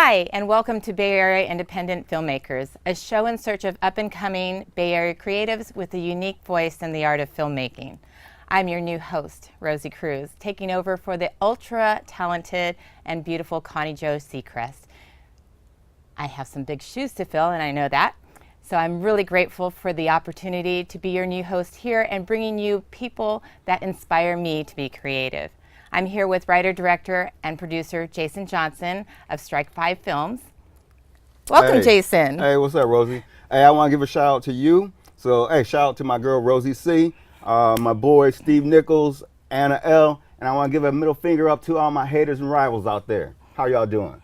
Hi, and welcome to Bay Area Independent Filmmakers, a show in search of up-and-coming Bay Area creatives with a unique voice in the art of filmmaking. I'm your new host, Rosie Cruz, taking over for the ultra-talented and beautiful Connie Jo Seacrest. I have some big shoes to fill, and I know that. So I'm really grateful for the opportunity to be your new host here and bringing you people that inspire me to be creative. I'm here with writer, director, and producer Jason Johnson of Strike 5 Films. Welcome, Hey. Jason. Hey, what's up, Rosie? Hey, I want to give a shout out to you. So, hey, shout out to my girl, Rosie C., my boy, Steve Nichols, Anna L., and I want to give a middle finger up to all my haters and rivals out there. How y'all doing?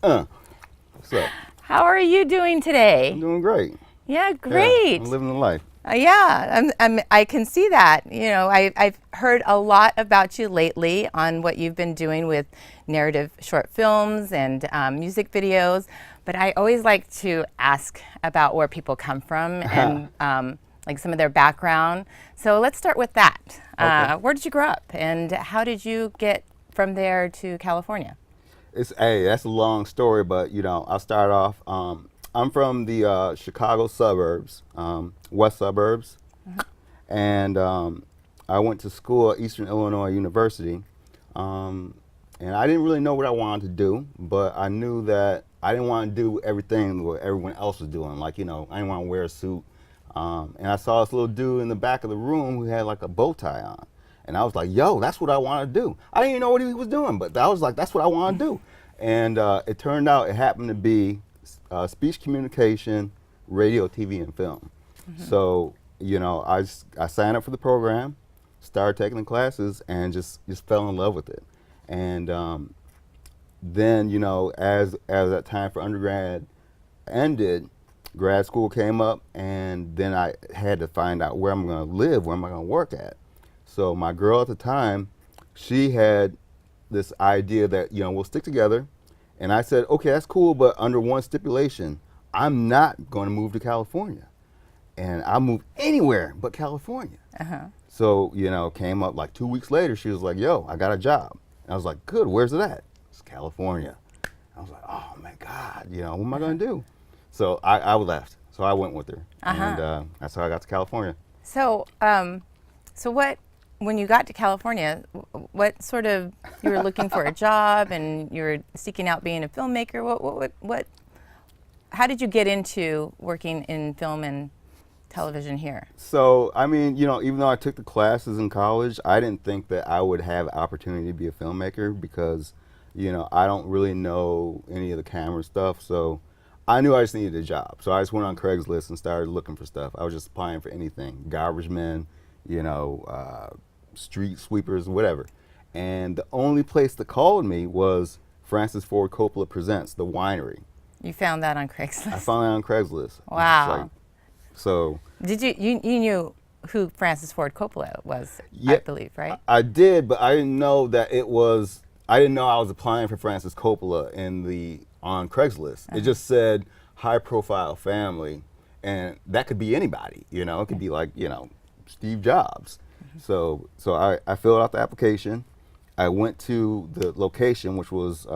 What's up? How are you doing today? I'm doing great. Yeah, great. Yeah, I'm living the life. I can see that. You know, I've heard a lot about you lately on what you've been doing with narrative short films and music videos, but I always like to ask about where people come from and like some of their background. So let's start with that. Okay. Where did you grow up, and how did you get from there to California? That's a long story, but I'll start off. I'm from the Chicago suburbs, west suburbs, and I went to school at Eastern Illinois University, and I didn't really know what I wanted to do, but I knew that I didn't want to do everything what everyone else was doing. Like, I didn't want to wear a suit, and I saw this little dude in the back of the room who had like a bow tie on, and I was like, yo, that's what I want to do. I didn't even know what he was doing, but I was like, that's what I want to do, and it turned out it happened to be speech communication, radio, TV, and film. So, I signed up for the program, started taking the classes, and just fell in love with it. And then, as that time for undergrad ended, grad school came up, and then I had to find out where I'm going to live, where am I going to work at. So my girl at the time, she had this idea that, we'll stick together. And I said, okay, that's cool, but under one stipulation, I'm not going to move to California. And I'll move anywhere but California. So, came up like 2 weeks later, she was like, yo, I got a job. And I was like, good, where's it at? It's California. I was like, oh my God, what am I going to do? So I left. So I went with her. And that's how I got to California. So, when you got to California, what sort of, you were looking for a job and you were seeking out being a filmmaker, how did you get into working in film and television here? So, even though I took the classes in college, I didn't think that I would have opportunity to be a filmmaker because, I don't really know any of the camera stuff. So I knew I just needed a job. So I just went on Craigslist and started looking for stuff. I was just applying for anything, garbage men, street sweepers, whatever. And the only place that called me was Francis Ford Coppola Presents, the winery. You found that on Craigslist? I found it on Craigslist. Wow. So. Did you knew who Francis Ford Coppola was, Yeah, I believe, right? I did, but I didn't know that I didn't know I was applying for Francis Coppola on Craigslist. It just said high profile family, and that could be anybody, it could be like, Steve Jobs. So I filled out the application. I went to the location, which was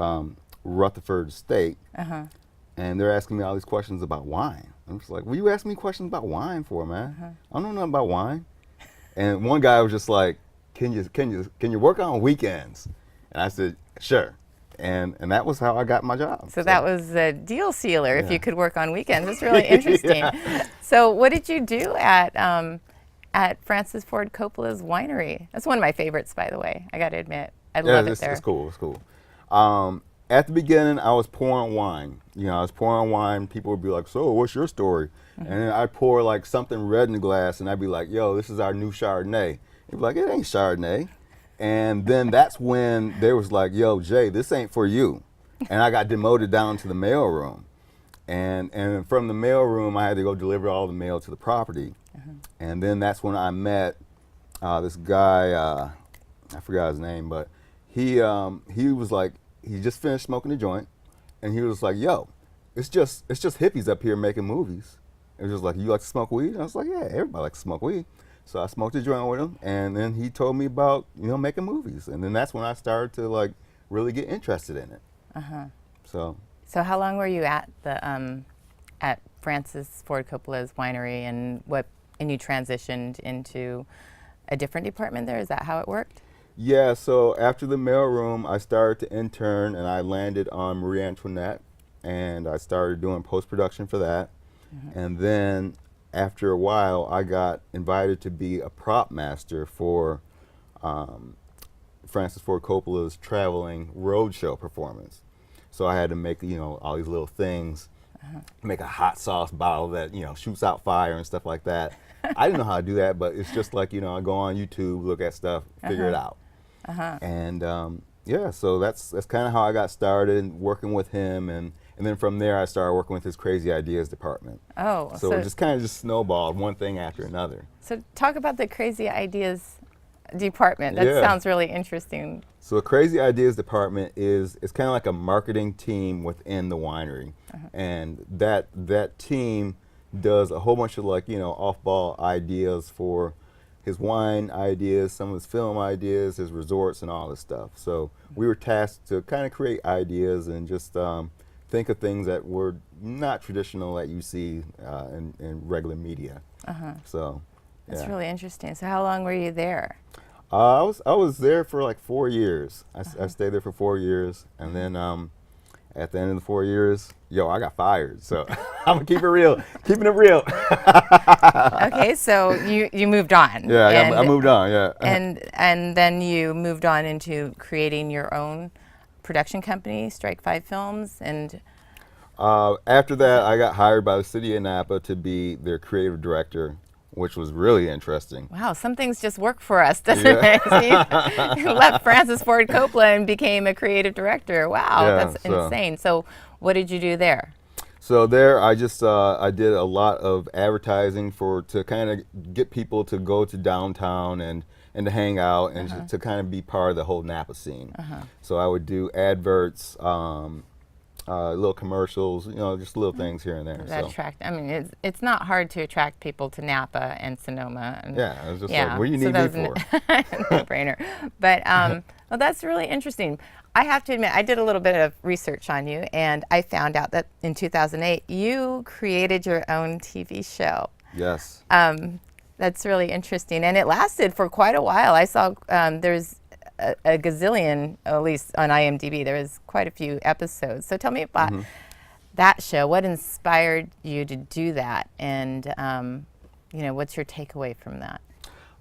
Rutherford State, and they're asking me all these questions about wine. I'm just like, what are you asking me questions about wine for, man? I don't know nothing about wine. And one guy was just like, can you work on weekends? And I said, sure. And that was how I got my job. So that was a deal sealer, if Yeah. you could work on weekends. That's really interesting. Yeah. So what did you do at Francis Ford Coppola's winery? That's one of my favorites, by the way. I got to admit, I love it there. It's cool. It's cool. At the beginning, I was pouring wine. People would be like, so what's your story? And then I'd pour like something red in the glass, and I'd be like, yo, this is our new Chardonnay. They'd be like, it ain't Chardonnay. And then that's when they was like, yo, Jay, this ain't for you. And I got demoted down to the mail room. And from the mail room, I had to go deliver all the mail to the property. And then that's when I met this guy, I forgot his name, but he was like, he just finished smoking a joint, and he was like, yo, it's just hippies up here making movies. It was just like, you like to smoke weed? And I was like, yeah, everybody likes to smoke weed. So I smoked a joint with him, and then he told me about, making movies. And then that's when I started to like really get interested in it. So So how long were you at Francis Ford Coppola's winery, and you transitioned into a different department there? Is that how it worked? Yeah, so after the mailroom, I started to intern, and I landed on Marie Antoinette, and I started doing post-production for that. And then after a while, I got invited to be a prop master for Francis Ford Coppola's traveling roadshow performance. So I had to make, all these little things, make a hot sauce bottle that, shoots out fire and stuff like that. I didn't know how to do that, but it's just like, I go on YouTube, look at stuff, figure it out. And yeah, so that's kind of how I got started working with him, and then from there I started working with his Crazy Ideas department. Oh, so it just kind of snowballed one thing after another. So talk about the Crazy Ideas department. That sounds really interesting. So the Crazy Ideas department is kind of like a marketing team within the winery, and that team does a whole bunch of off-ball ideas for his wine ideas, some of his film ideas, his resorts, and all this stuff. So we were tasked to kind of create ideas and just think of things that were not traditional that you see in regular media. So that's really interesting. So how long were you there? I was there for like 4 years. I stayed there for 4 years, and then at the end of the 4 years, I got fired. So I'm gonna keep it real, keeping it real. Okay, so you moved on. Yeah, I moved on. Yeah. And then you moved on into creating your own production company, Strike 5 Films, and after that, I got hired by the city of Napa to be their creative director, which was really interesting. Wow, some things just work for us, doesn't it? You left Francis Ford Coppola and became a creative director. Wow, that's insane. So what did you do there? So there, I just I did a lot of advertising to kind of get people to go to downtown and to hang out and to kind of be part of the whole Napa scene. So I would do adverts, little commercials, just little things here and there. I mean, it's not hard to attract people to Napa and Sonoma. And yeah, it was just like, what do you need me for? No-brainer. But well, that's really interesting. I have to admit, I did a little bit of research on you, and I found out that in 2008, you created your own TV show. Yes. That's really interesting, and it lasted for quite a while. I saw there's a gazillion, at least on IMDb, there was quite a few episodes. So tell me about that show. What inspired you to do that, and what's your takeaway from that?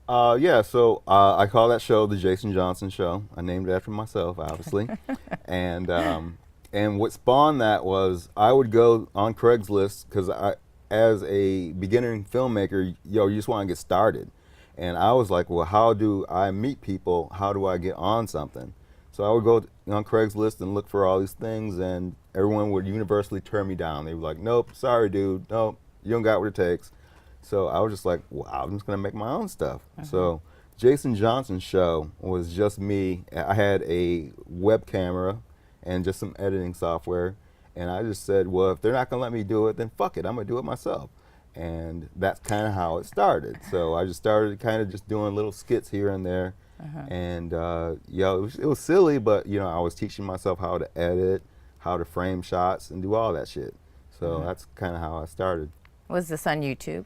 Yeah, so I call that show the Jason Johnson Show. I named it after myself, obviously. and what spawned that was I would go on Craigslist, because as a beginning filmmaker, you just want to get started. And I was like, well, how do I meet people? How do I get on something? So I would go on Craigslist and look for all these things, and everyone would universally turn me down. They were like, nope, sorry, dude. Nope, you don't got what it takes. So I was just like, well, I'm just going to make my own stuff. So Jason Johnson Show was just me. I had a web camera and just some editing software. And I just said, well, if they're not going to let me do it, then fuck it, I'm going to do it myself. And that's kind of how it started. So I just started kind of just doing little skits here and there. And it was silly, but I was teaching myself how to edit, how to frame shots, and do all that shit. So that's kind of how I started. Was this on YouTube?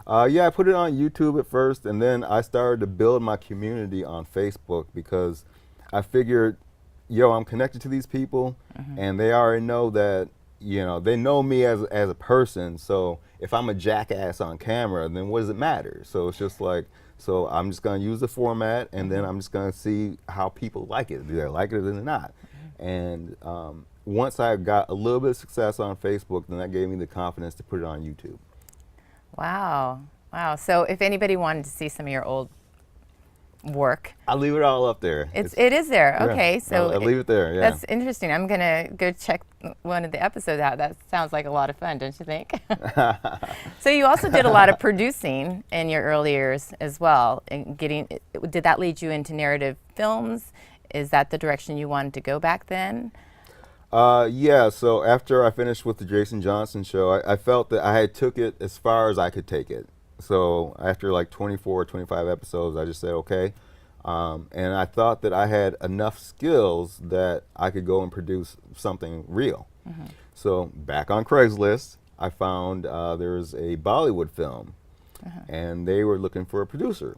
Yeah, I put it on YouTube at first, and then I started to build my community on Facebook, because I figured, I'm connected to these people, and they already know that, they know me as a person. So if I'm a jackass on camera, then what does it matter? So it's just like, so I'm just going to use the format, and then I'm just going to see how people like it. Do they like it or not? And once I got a little bit of success on Facebook, then that gave me the confidence to put it on YouTube. Wow. Wow. So if anybody wanted to see some of your old work, I'll leave it all up there. It is there. Okay. Yeah, so I'll leave it there. Yeah. That's interesting. I'm going to go check one of the episodes out. That sounds like a lot of fun, don't you think? So you also did a lot of producing in your early years as well. And did that lead you into narrative films? Is that the direction you wanted to go back then? Yeah, so after I finished with the Jason Johnson Show, I felt that I had took it as far as I could take it. So after like 24 or 25 episodes, I just said, okay. And I thought that I had enough skills that I could go and produce something real. So back on Craigslist, I found there's a Bollywood film, and they were looking for a producer.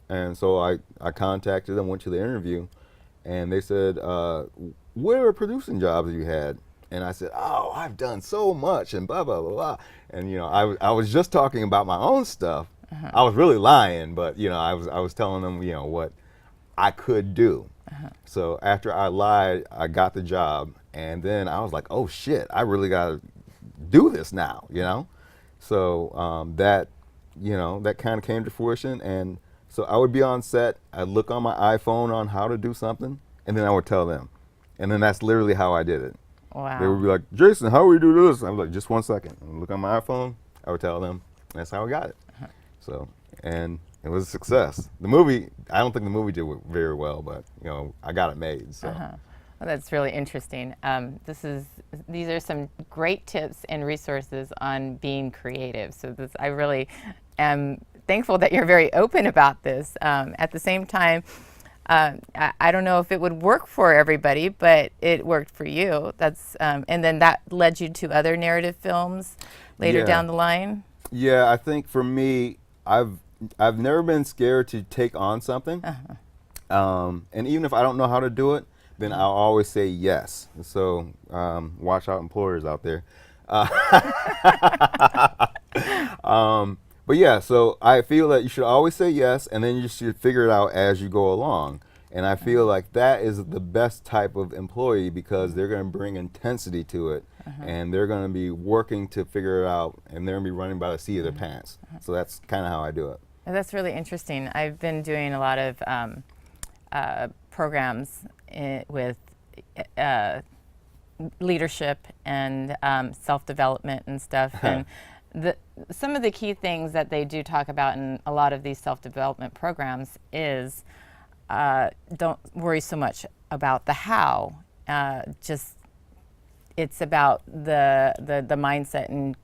And so I contacted them, went to the interview, and they said, what are producing jobs you had? And I said, oh, I've done so much and blah, blah, blah, blah. And, I was just talking about my own stuff. I was really lying, but, I was telling them, what I could do. So after I lied, I got the job. And then I was like, oh, shit, I really got to do this now, So that kind of came to fruition. And so I would be on set, I'd look on my iPhone on how to do something, and then I would tell them. And then that's literally how I did it. Wow. They would be like, Jason, how do we do this? I was like, just 1 second. I would look on my iPhone, I would tell them. That's how I got it. So, and it was a success. The movie, I don't think the movie did very well, but, I got it made. So. Well, that's really interesting. These are some great tips and resources on being creative. So I really am thankful that you're very open about this. At the same time, I don't know if it would work for everybody, but it worked for you. And then that led you to other narrative films later down the line. Yeah, I think for me, I've never been scared to take on something, and even if I don't know how to do it, then I'll always say yes. So watch out, employers out there. But yeah, so I feel that you should always say yes, and then you should figure it out as you go along. And I feel like that is the best type of employee because they're going to bring intensity to it, and they're going to be working to figure it out, and they're going to be running by the seat of their pants. So that's kind of how I do it. That's really interesting. I've been doing a lot of programs with leadership and self-development and stuff. And some of the key things that they do talk about in a lot of these self-development programs is don't worry so much about the how. Just it's about the mindset and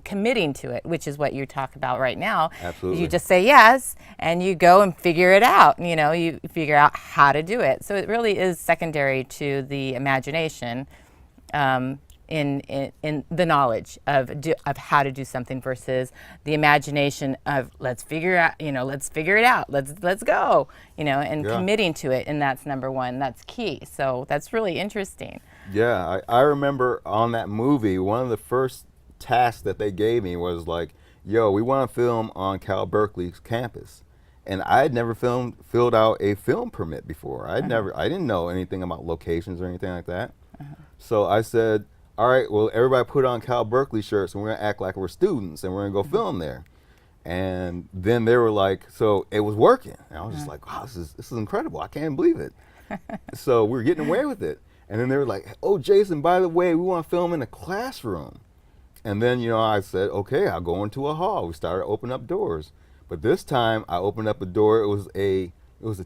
committing to it, which is what you talk about right now. Absolutely. You just say yes, and you go and figure it out. You figure out how to do it. So it really is secondary to the imagination, in the knowledge of how to do something versus the imagination of let's figure it out. Let's go. Committing to it, and that's number one. That's key. So that's really interesting. Yeah, I remember on that movie, one of the first tasks that they gave me was like, yo, we want to film on Cal Berkeley's campus. And I had never filled out a film permit before. I didn't know anything about locations or anything like that. So I said, all right, well, everybody put on Cal Berkeley shirts and we're gonna act like we're students and we're gonna go film there. And then they were like, so it was working. And I was just like, wow, this is incredible. I can't believe it. So we were getting away with it. And then they were like, oh, Jason, by the way, we want to film in a classroom. And then, I said, okay, I'll go into a hall. We started opening up doors. But this time I opened up a door. It was a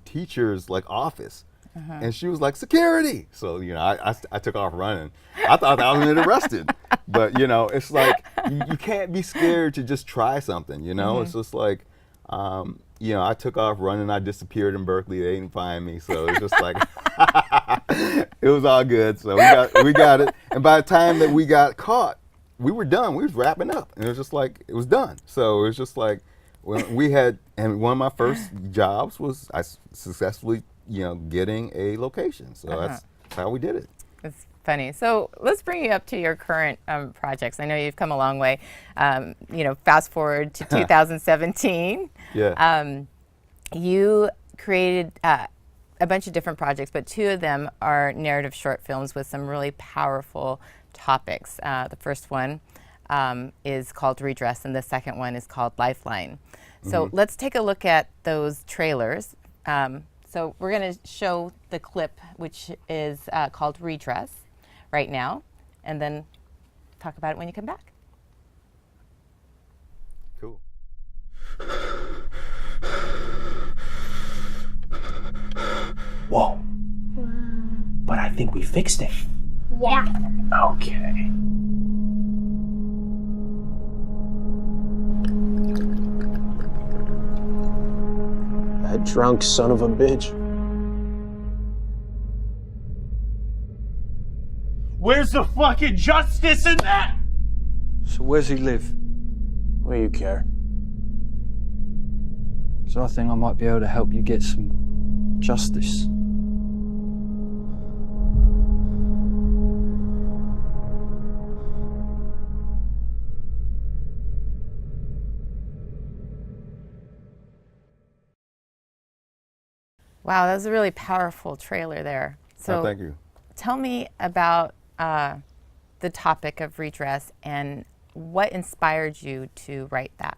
teacher's office. And she was like, security. So, I took off running. I thought I was going to get arrested. But, it's like, you can't be scared to just try something, It's just like, I took off running. I disappeared in Berkeley. They didn't find me. So it was just like, it was all good. So we got it. And by the time that we got caught, we were done. We was wrapping up. And it was just like, it was done. So it was just like, when we had, and one of my first jobs was I successfully, getting a location. So that's how we did it. It's funny. So let's bring you up to your current projects. I know you've come a long way. Fast forward to 2017. Yeah. You created a bunch of different projects, but two of them are narrative short films with some really powerful topics. The first one is called Redress, and the second one is called Lifeline. So let's take a look at those trailers. So we're going to show the clip, which is called Redress right now, and then talk about it when you come back. Cool. Whoa. But I think we fixed it. Yeah. Okay. That drunk son of a bitch. Where's the fucking justice in that? So where's he live? What do you care? So I think I might be able to help you get some justice. Wow, that was a really powerful trailer there. So Thank you. tell me about the topic of redress and what inspired you to write that.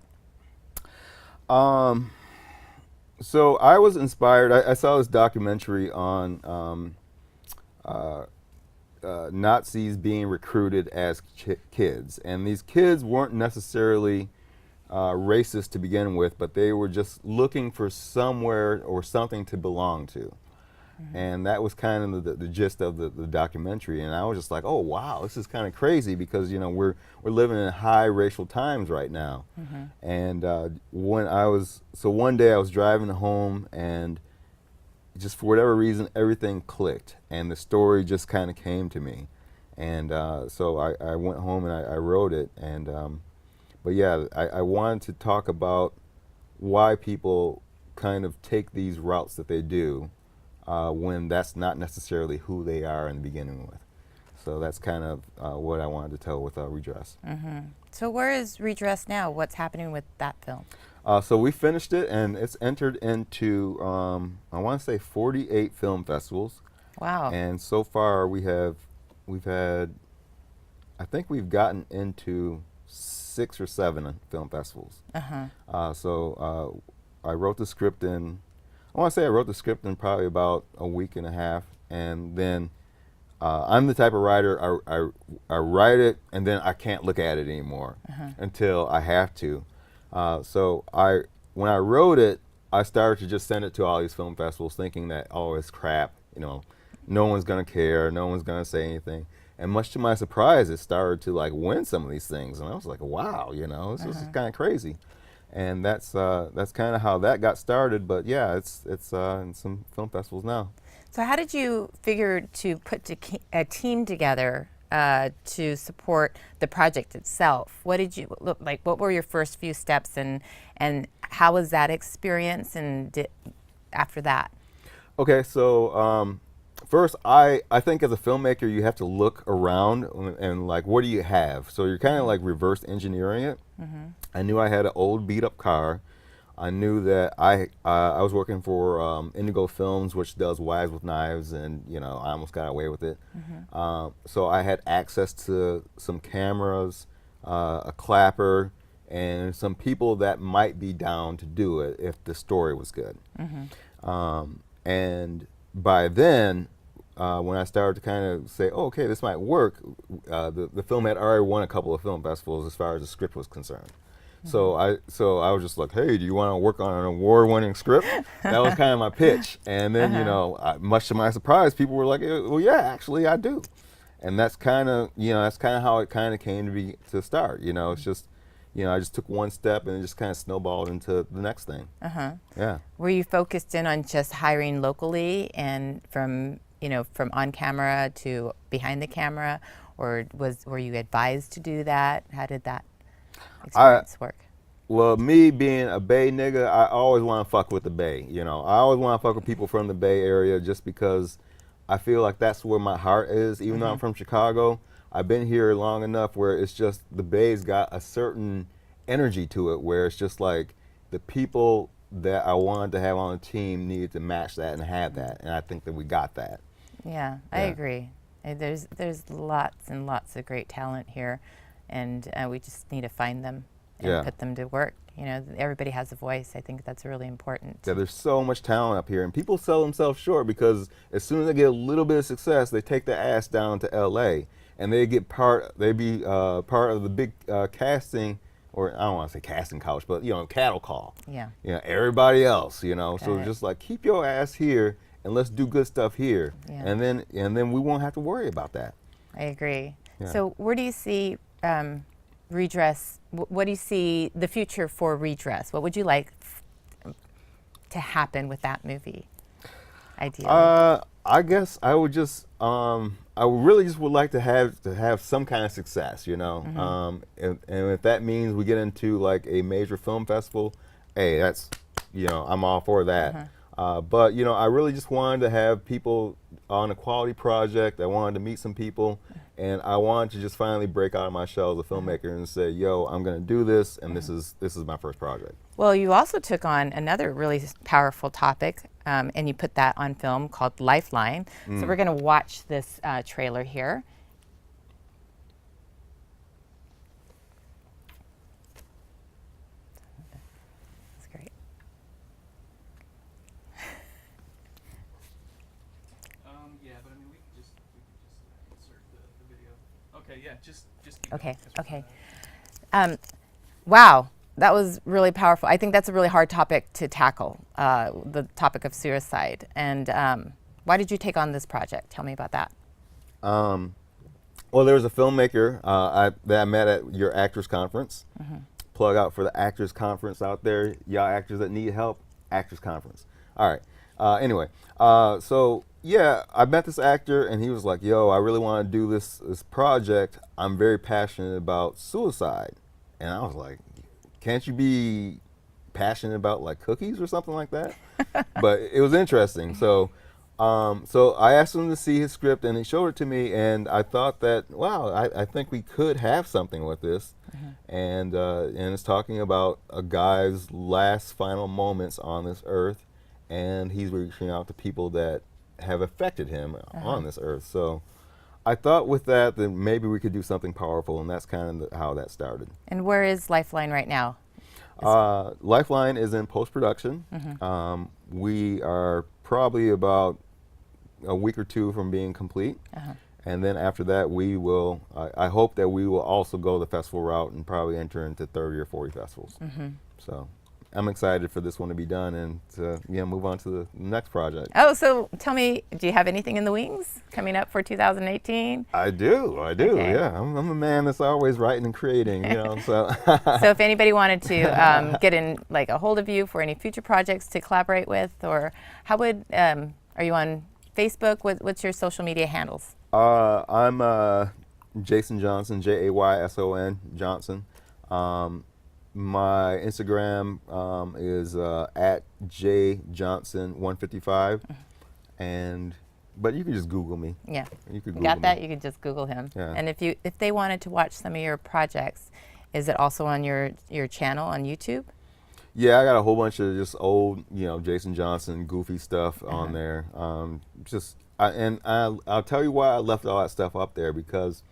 So I was inspired. I saw this documentary on Nazis being recruited as kids, and these kids weren't necessarily racist to begin with, but they were just looking for somewhere or something to belong to. And that was kind of the gist of the documentary. And I was just like, oh wow, this is kind of crazy, because you know we're living in high racial times right now. And one day I was driving home, and just for whatever reason everything clicked, and the story just kind of came to me. And so I went home and I wrote it. And but yeah, I wanted to talk about why people kind of take these routes that they do when that's not necessarily who they are in the beginning with. So that's kind of what I wanted to tell with Redress. So where is Redress now? What's happening with that film? So we finished it, and it's entered into, I want to say 48 film festivals. Wow. And so far we've had, I think we've gotten into 6 or 7 film festivals. So I wrote the script in, I want to say I wrote the script in probably about a week and a half, and then I'm the type of writer, I write it and then I can't look at it anymore until I have to. So when I wrote it, I started to just send it to all these film festivals thinking that, oh, it's crap, you know, no one's gonna care, no one's gonna say anything. And much to my surprise, it started to like win some of these things, and I was like, wow, you know, this is kind of crazy. And that's kind of how that got started. But yeah, it's in some film festivals now. So how did you figure to put a team together to support the project itself? What did you look like? What were your first few steps, and how was that experience? And after that? Okay, so first, I think as a filmmaker, you have to look around and like, what do you have? So you're kind of like reverse engineering it. I knew I had an old beat up car. I knew that I was working for Indigo Films, which does Wives with Knives, and you know I almost got away with it. So I had access to some cameras, a clapper, and some people that might be down to do it if the story was good. And by then, when I started to kind of say, oh, okay, this might work, the film had already won a couple of film festivals as far as the script was concerned. So I was just like, hey, do you want to work on an award-winning script? That was kind of my pitch. And then, you know, much to my surprise, people were like, well, yeah, actually, I do. And that's kind of, you know, that's kind of how it kind of came to start. You know, it's just, you know, I just took one step and it just kind of snowballed into the next thing. Yeah. Were you focused in on just hiring locally and from on camera to behind the camera, or were you advised to do that? How did that experience work? Well, me being a Bay nigga, I always want to fuck with the Bay. You know, I always want to fuck with people from the Bay Area just because I feel like that's where my heart is. Even though I'm from Chicago, I've been here long enough where it's just the Bay's got a certain energy to it where it's just like the people that I wanted to have on the team needed to match that and have that, and I think that we got that. Yeah, I agree. There's lots and lots of great talent here, and we just need to find them and put them to work. You know, everybody has a voice. I think that's really important. Yeah, there's so much talent up here, and people sell themselves short because as soon as they get a little bit of success, they take their ass down to LA, and they be part of the big casting, or I don't want to say casting couch, but you know, cattle call. Yeah. You know, everybody else, you know. So just like keep your ass here and let's do good stuff here, and then we won't have to worry about that. I agree. Yeah. So where do you see Redress? What do you see the future for Redress? What would you like to happen with that movie? Ideally, I guess I would just I I really just would like to have some kind of success, you know. And if that means we get into like a major film festival, hey, that's, you know, I'm all for that. But you know, I really just wanted to have people on a quality project. I wanted to meet some people, and I wanted to just finally break out of my shell as a filmmaker and say, yo, I'm going to do this, and this is my first project. Well, you also took on another really powerful topic, and you put that on film called Lifeline. So we're going to watch this trailer here. That's great. Yeah, but I mean, we could just insert the video. Okay, yeah, just keep Okay, going. okay. Wow, that was really powerful. I think that's a really hard topic to tackle, the topic of suicide. And why did you take on this project? Tell me about that. Well, there was a filmmaker that I met at your actors conference. Plug out for the actors conference out there, y'all actors that need help. Actors conference. All right. Anyway, so yeah, I met this actor, and he was like, "Yo, I really want to do this project. I'm very passionate about suicide." And I was like, "Can't you be passionate about like cookies or something like that?" But it was interesting. So I asked him to see his script, and he showed it to me, and I thought that, wow, I think we could have something with this. And it's talking about a guy's last final moments on this earth, and he's reaching out to people that have affected him on this earth. So I thought with that maybe we could do something powerful, and that's kind of how that started. And where is Lifeline right now? Lifeline is in post-production. We are probably about a week or two from being complete. And then after that, we will, I hope that we will also go the festival route and probably enter into 30 or 40 festivals. So I'm excited for this one to be done and to move on to the next project. Oh, so tell me, do you have anything in the wings coming up for 2018? I do, Okay. yeah. I'm a man that's always writing and creating, you know, so. So if anybody wanted to get in, like, a hold of you for any future projects to collaborate with, or how would, are you on Facebook? What's your social media handles? I'm Jason Johnson, Jayson Johnson. My Instagram is at jjohnson155, but you can just Google me. Yeah, You could you Google got that? me. You could just Google him. Yeah. And if they wanted to watch some of your projects, is it also on your channel on YouTube? Yeah, I got a whole bunch of just old, Jason Johnson goofy stuff on there. I'll tell you why I left all that stuff up there, because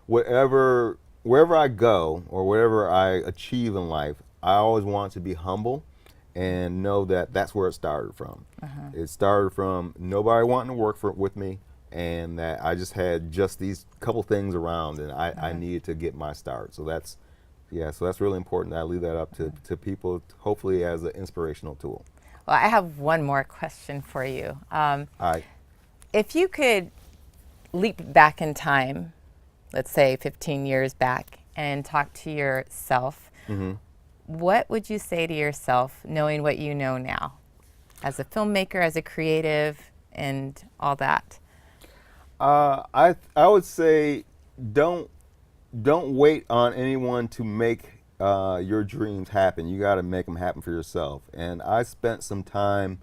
wherever I go or whatever I achieve in life, I always want to be humble and know that that's where it started from. It started from nobody wanting to work with me, and that I just had just these couple things around, and I needed to get my start. So that's really important that I leave that up to people, hopefully as an inspirational tool. Well, I have one more question for you. All right. If you could leap back in time, let's say 15 years back, and talk to yourself, what would you say to yourself knowing what you know now as a filmmaker, as a creative, and all that? I would say don't wait on anyone to make your dreams happen. You got to make them happen for yourself. And I spent some time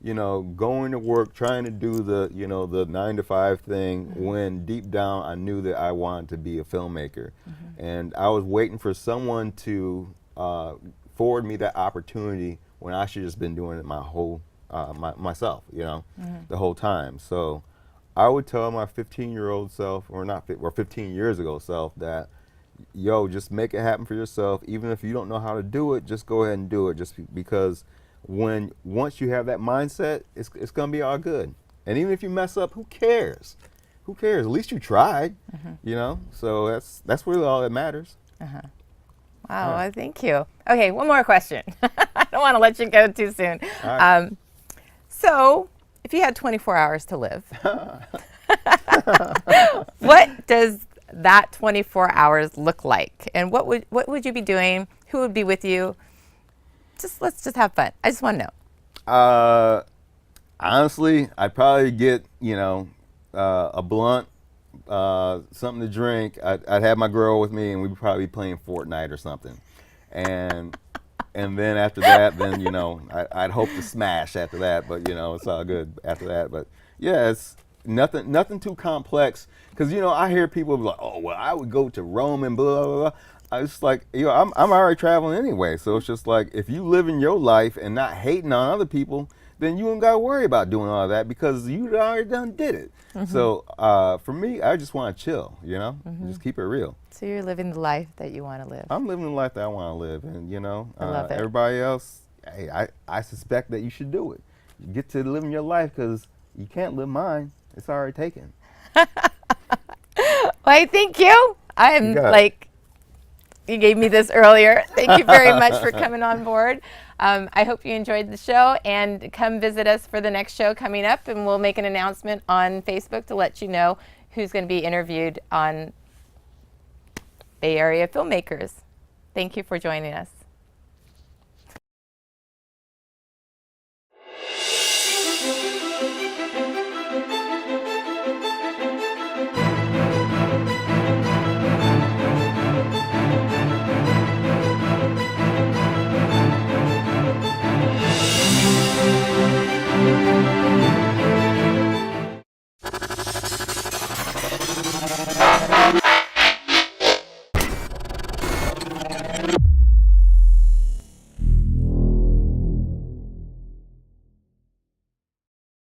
going to work, trying to do the 9-to-5 thing, when deep down I knew that I wanted to be a filmmaker. And I was waiting for someone to forward me that opportunity when I should have just been doing it myself, the whole time. So I would tell my 15-year-old self, or 15 years ago self, that, yo, just make it happen for yourself. Even if you don't know how to do it, just go ahead and do it, just because once you have that mindset, it's gonna be all good. And even if you mess up, who cares? Who cares? At least you tried, So that's really all that matters. Wow, well, thank you. Okay, one more question. I don't want to let you go too soon. All right. So, if you had 24 hours to live, what does that 24 hours look like? And what would you be doing? Who would be with you? Let's just have fun. I just want to know. Honestly, I'd probably get a blunt, something to drink, I'd have my girl with me, and we'd probably be playing Fortnite or something. And then after that, then, you know, I'd hope to smash after that, but, you know, it's all good after that. But yeah, it's nothing too complex. Because, you know, I hear people be like, oh, well, I would go to Rome and blah, blah, blah. I was like, you know, I'm already traveling anyway. So it's just like, if you live in your life and not hating on other people, then you don't got to worry about doing all that because you already did it. So for me, I just want to chill, you know, just keep it real. So you're living the life that you want to live. I'm living the life that I want to live, and you know, I love it. everybody else, hey, I suspect that you should do it. You get to living your life because you can't live mine. It's already taken. Why, thank you. I'm like, you gave me this earlier. Thank you very much for coming on board. I hope you enjoyed the show, and come visit us for the next show coming up, and we'll make an announcement on Facebook to let you know who's going to be interviewed on Bay Area Filmmakers. Thank you for joining us.